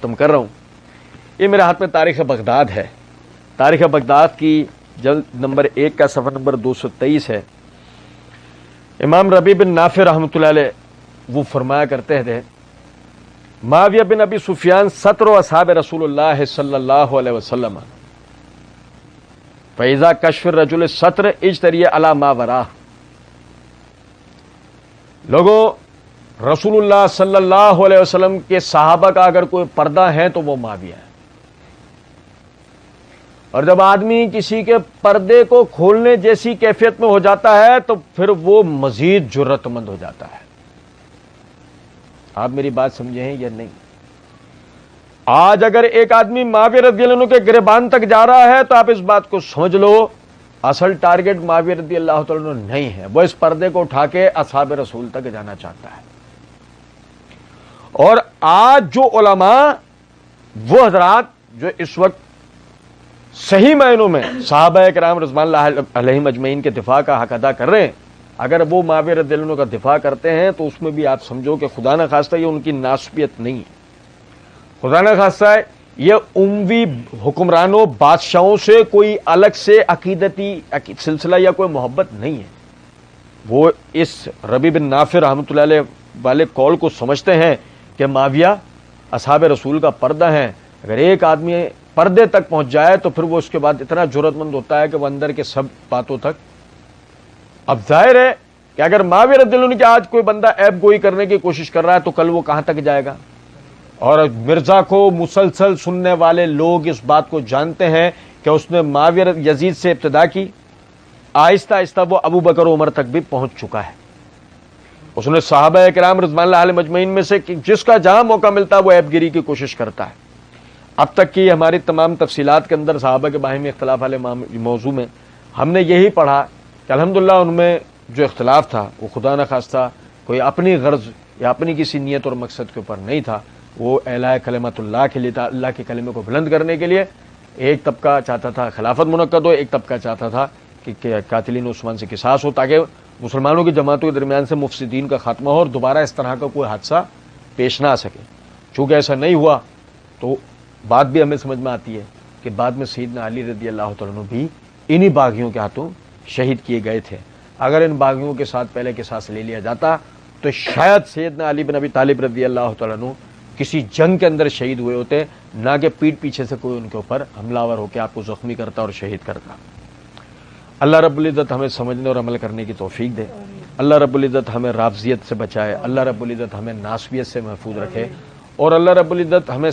ختم کر رہا ہوں. یہ میرے ہاتھ میں تاریخ بغداد ہے. تاریخ بغداد کی جلد نمبر 1 کا صفحہ نمبر 223 ہے. امام ربیع بن نافع رحمۃ اللہ علیہ وہ فرمایا کرتے تھے معاویہ بن ابی سفیان ستر و اصحاب رسول اللہ صلی اللہ علیہ وسلم فیضا کشف الرجل ستر اجتری علی ما وراہ. لوگوں رسول اللہ صلی اللہ علیہ وسلم کے صحابہ کا اگر کوئی پردہ ہے تو وہ معاویہ ہے. اور جب آدمی کسی کے پردے کو کھولنے جیسی کیفیت میں ہو جاتا ہے تو پھر وہ مزید جرأت مند ہو جاتا ہے. آپ میری بات سمجھے ہیں یا نہیں؟ آج اگر ایک آدمی معاویہ رضی اللہ عنہ کے گریبان تک جا رہا ہے تو آپ اس بات کو سمجھ لو اصل ٹارگٹ معاویہ رضی اللہ تعالیٰ عنہ نہیں ہے. وہ اس پردے کو اٹھا کے اصحاب رسول تک جانا چاہتا ہے. اور آج جو علماء وہ حضرات جو اس وقت صحیح معنوں میں صحابہ کرام رضوان اللہ علیہم اجمعین کے دفاع کا حق ادا کر رہے ہیں، اگر وہ معاویہ رضی اللہ عنہ کا دفاع کرتے ہیں تو اس میں بھی آپ سمجھو کہ خدا نہ خواستہ یہ ان کی ناسبیت نہیں ہے. خدا نہ خواستہ یہ اموی حکمرانوں بادشاہوں سے کوئی الگ سے عقیدتی سلسلہ یا کوئی محبت نہیں ہے. وہ اس ربیع بن نافع رحمۃ اللہ علیہ والے قول کو سمجھتے ہیں کہ معاویہ اصحاب رسول کا پردہ ہیں. اگر ایک آدمی پردے تک پہنچ جائے تو پھر وہ اس کے بعد اتنا جرأت مند ہوتا ہے کہ وہ اندر کے سب باتوں تک. اب ظاہر ہے کہ اگر معاویہ رضی اللہ عنہ کی آج کوئی بندہ عیب گوئی کرنے کی کوشش کر رہا ہے تو کل وہ کہاں تک جائے گا. اور مرزا کو مسلسل سننے والے لوگ اس بات کو جانتے ہیں کہ اس نے معاویہ یزید سے ابتدا کی، آہستہ آہستہ وہ ابو بکر و عمر تک بھی پہنچ چکا ہے. اس نے صحابہ کرام رضوان اللہ علیہ مجمعین میں سے جس کا جہاں موقع ملتا ہے وہ عیب گیری کی کوشش کرتا ہے. اب تک کی ہماری تمام تفصیلات کے اندر صحابہ کے باہمی اختلاف والے موضوع میں ہم نے یہی پڑھا کہ الحمدللہ ان میں جو اختلاف تھا وہ خدا نہ خواستہ کوئی اپنی غرض یا اپنی کسی نیت اور مقصد کے اوپر نہیں تھا. وہ اعلاء کلمت اللہ کے لیے تھا، اللہ کے کلمے کو بلند کرنے کے لیے. ایک طبقہ چاہتا تھا خلافت منعقد ہو، ایک طبقہ چاہتا تھا کہ قاتلین عثمان سے قصاص ہو تاکہ مسلمانوں کی جماعتوں کے درمیان سے مفسدین کا خاتمہ ہو اور دوبارہ اس طرح کا کوئی حادثہ پیش نہ آ سکے. چونکہ ایسا نہیں ہوا تو بات بھی ہمیں سمجھ میں آتی ہے کہ بعد میں سیدنا علی رضی اللہ تعالیٰ عنہ بھی انہی باغیوں کے ہاتھوں شہید کیے گئے تھے. اگر ان باغیوں کے ساتھ پہلے قصاص لے لیا جاتا تو شاید سیدنا علی بن ابی طالب رضی اللہ تعالیٰ عنہ کسی جنگ کے اندر شہید ہوئے ہوتے، نہ کہ پیٹ پیچھے سے کوئی ان کے اوپر حملہ آور ہو کے آپ کو زخمی کرتا اور شہید کرتا. اللہ رب العزت ہمیں سمجھنے اور عمل کرنے کی توفیق دے. اللہ رب العزت ہمیں رافضیت سے بچائے. اللہ رب العزت ہمیں ناسبیت سے محفوظ رکھے. اور اللہ رب العزت ہمیں